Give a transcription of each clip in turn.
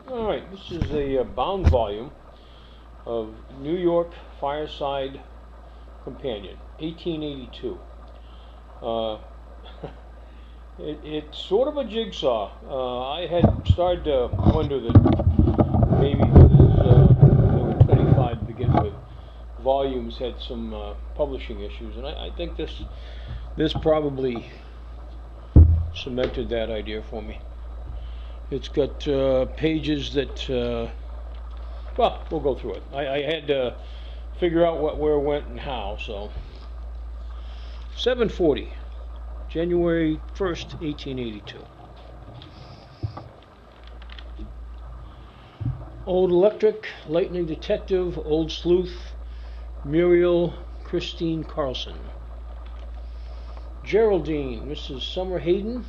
Alright, this is a bound volume of New York Fireside Companion, 1882. Uh, it's sort of a jigsaw. I had started to wonder that maybe there were 25 to begin with. Volumes had some publishing issues, and I think this probably cemented that idea for me. It's got pages that, well, we'll go through it. I had to figure out where went and how, so. 740, January 1st, 1882. Old Electric, Lightning Detective, Old Sleuth, Muriel Christine Carlson. Geraldine, Mrs. Summer Hayden,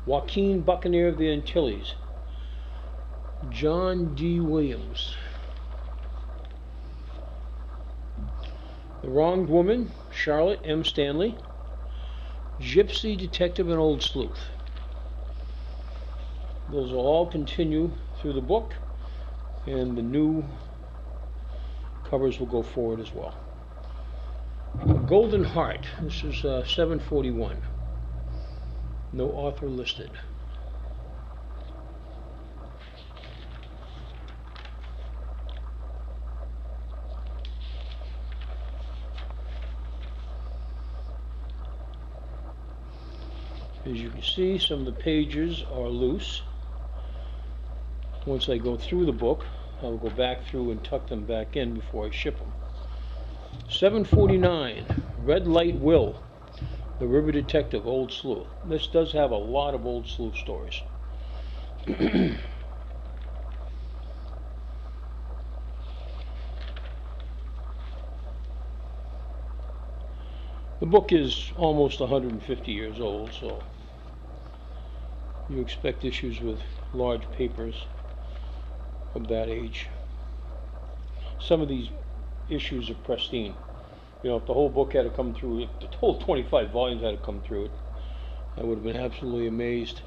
Joaquin Buccaneer of the Antilles. John D. Williams. The Wronged Woman, Charlotte M. Stanley. Gypsy Detective and Old Sleuth. Those will all continue through the book, and the new covers will go forward as well. Golden Heart, this is 741. No author listed. As you can see, some of the pages are loose. Once I go through the book, I'll go back through and tuck them back in before I ship them. 749, Red Light Will, The River Detective, Old Sleuth. This does have a lot of Old Sleuth stories. The book is almost 150 years old, so you expect issues with large papers of that age. Some of these issues are pristine. You know, if the whole book had to come through, if the whole 25 volumes had to come through it, I would have been absolutely amazed.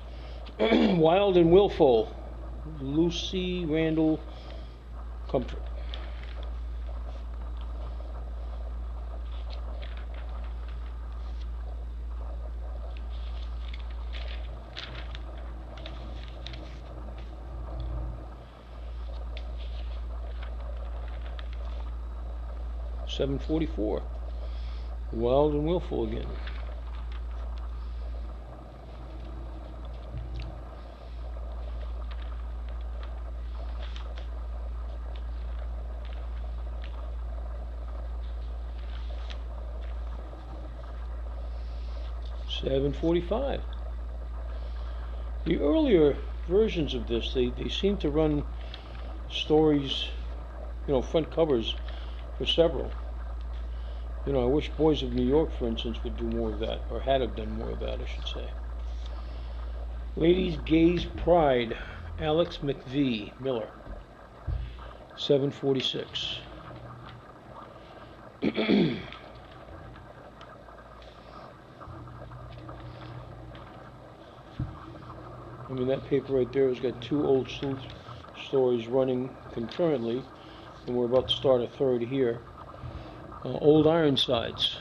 Wild and Willful, Lucy Randall Comfort. $7.44. Wild and Willful again. $7.45. The earlier versions of this, they seem to run stories, you know, front covers for several. You know, I wish Boys of New York, for instance, would do more of that, or had have done more of that, I should say. Ladies Gaze Pride, Alex McVie Miller, $7.46. I mean, that paper right there has got two Old Sleuth stories running concurrently, and we're about to start a third here. Old Ironsides,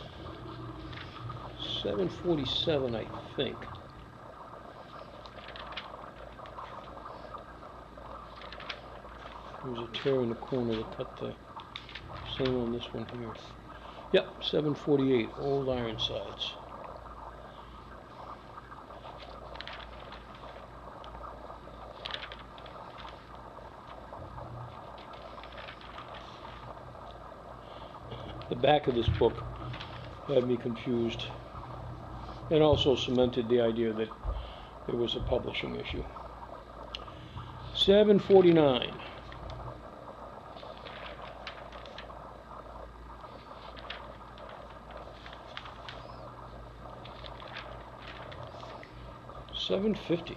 $7.47, I think. There's a tear in the corner to cut the same on this one here. Yep, $7.48, Old Ironsides. The back of this book had me confused, and also cemented the idea that it was a publishing issue. $7.49. $7.50.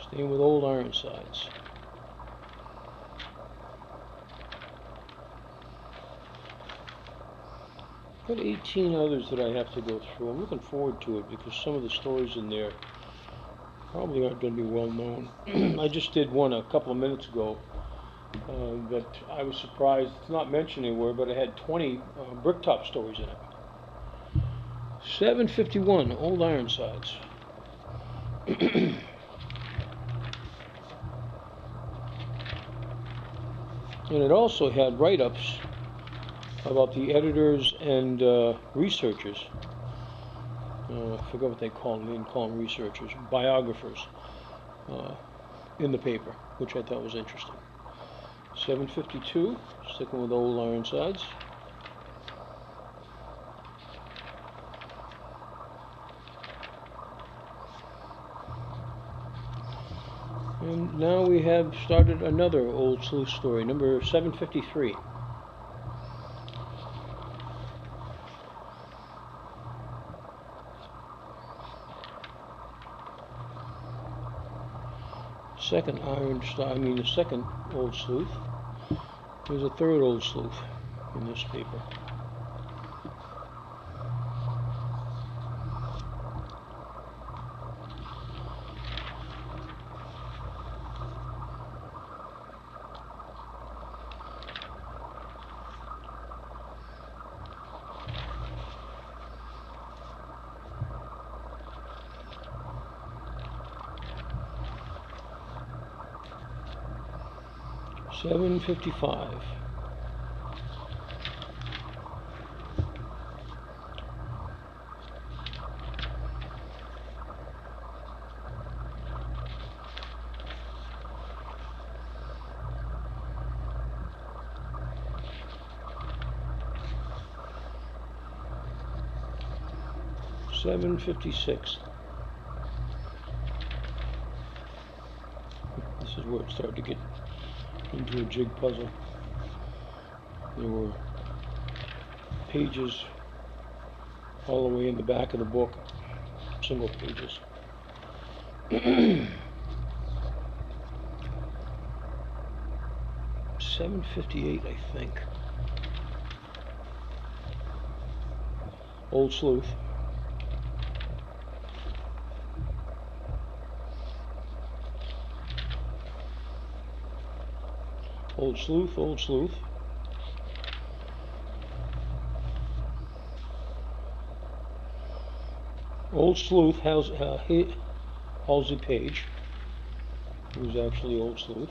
Staying with Old Ironsides. I've got 18 others that I have to go through. I'm looking forward to it because some of the stories in there probably aren't going to be well known. I just did one a couple of minutes ago that I was surprised it's not mentioned anywhere, but it had 20 bricktop stories in it. 751 Old Ironsides. And it also had write-ups about the editors and researchers. I forget what they call them. They didn't call them researchers, biographers in the paper, which I thought was interesting. 752, sticking with Old Ironsides. And now we have started another Old Sleuth story, number 753. The second Old Sleuth. There's a third Old Sleuth in this paper. $7.55. $7.56. This is where it started to get into a jig puzzle. There were pages all the way in the back of the book, single pages. 758, I think. Old Sleuth. Old Sleuth, Old Sleuth. Old Sleuth has Halsey Page, who's actually Old Sleuth.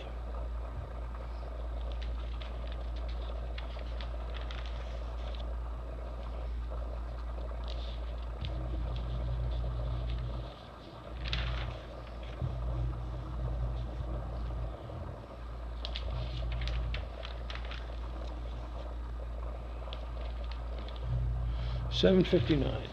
$7.59.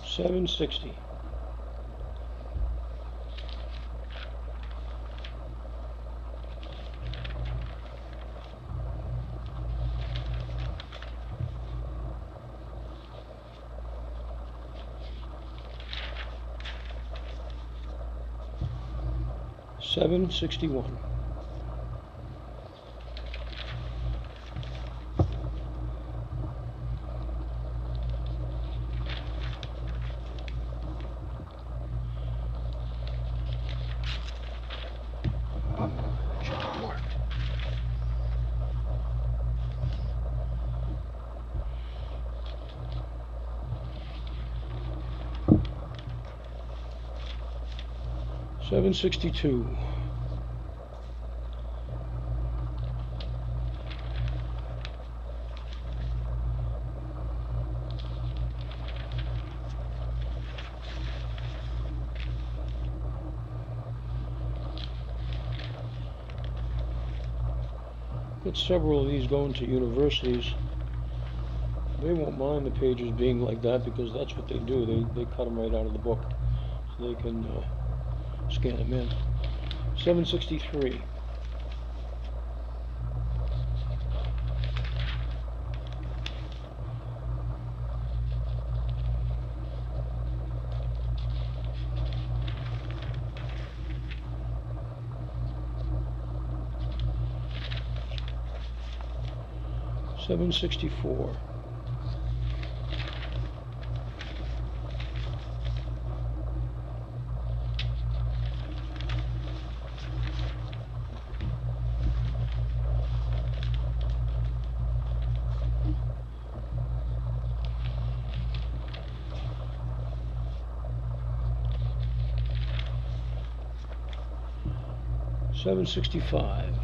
$7.60. $7.61. $7.62. Got several of these going to universities. They won't mind the pages being like that because that's what they do. They cut them right out of the book so they can scan them in. $7.63. 764. $765.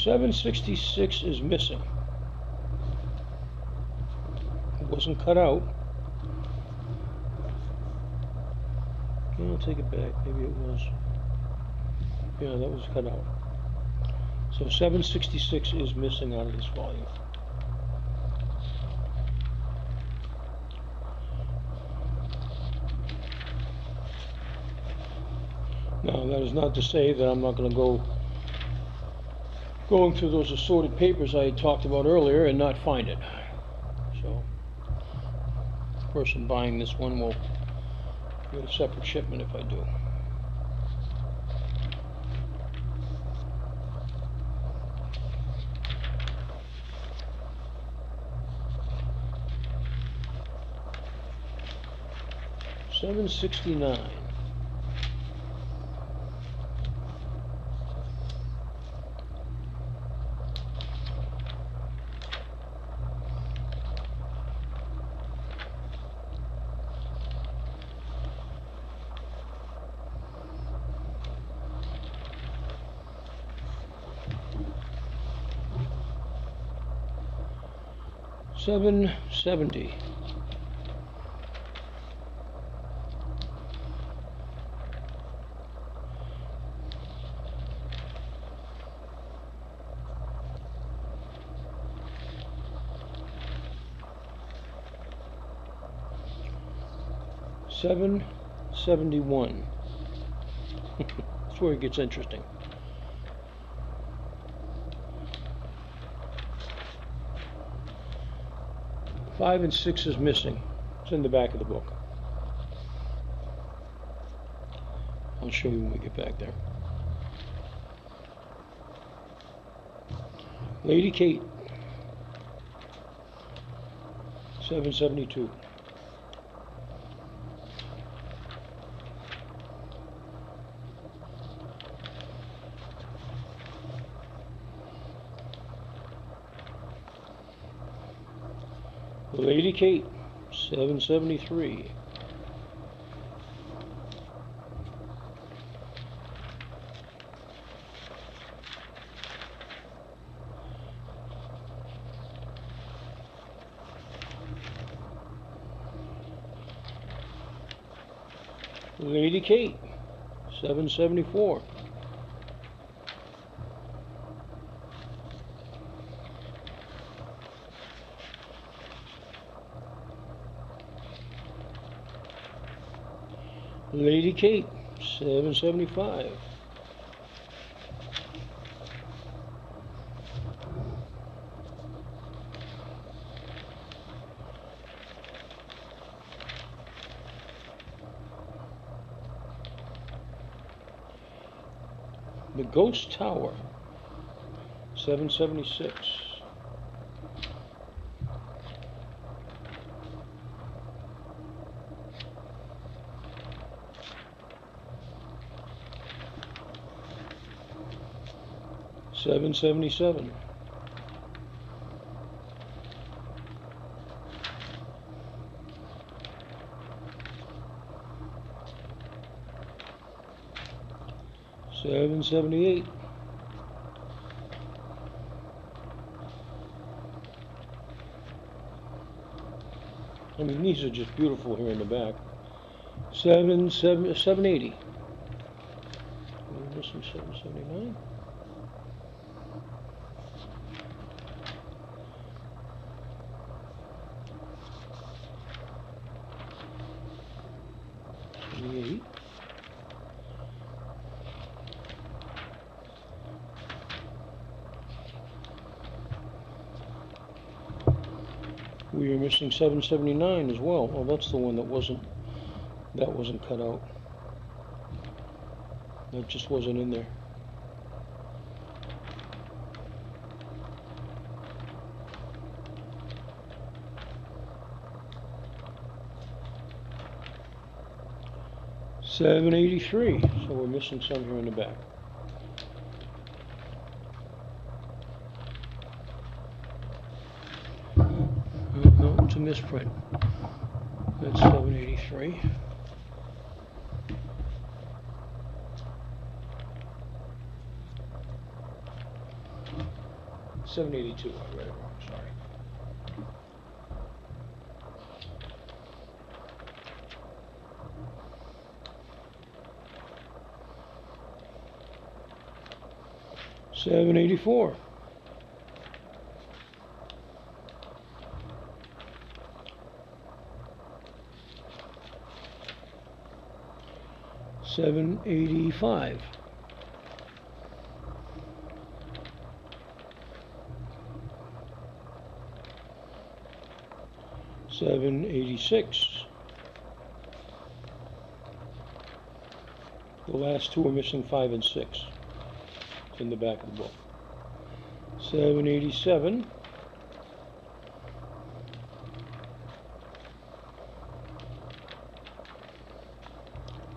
$766 is missing. It wasn't cut out. I'll take it back. Maybe it was. Yeah, that was cut out. So 766 is missing out of this volume. Now, that is not to say that I'm not going to going through those assorted papers I had talked about earlier and not find it. So, the person buying this one will get a separate shipment if I do. $769. $770. $771. That's where it gets interesting. Five and six is missing. It's in the back of the book. I'll show you when we get back there. Lady Kate. 772. Lady Kate, 773. Lady Kate, 774. Lady Kate, 775. The Ghost Tower, 776. $777. $778. I mean, these are just beautiful here in the back. 780. We're missing 779. We are missing 779 as well. Oh, that's the one that wasn't cut out. That just wasn't in there. $783. So we're missing some here in the back. No, it's a misprint. That's 783. $782. I read it wrong. Sorry. $784. $785. $786. The last two are missing 5 and 6. It's in the back of the book. $787.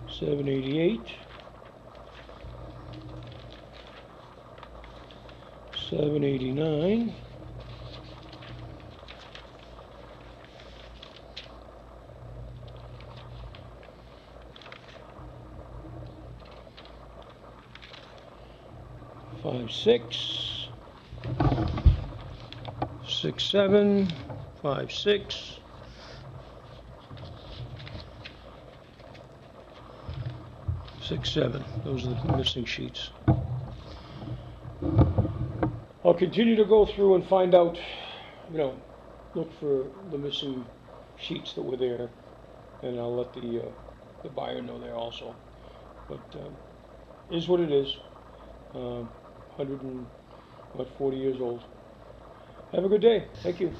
$788. $789. $5, 6, 6, 7, 5, 6, 6, 7. Those are the missing sheets. I'll continue to go through and find out, look for the missing sheets that were there, and I'll let the buyer know there also. But is what it is. 140 years old. Have a good day. Thank you.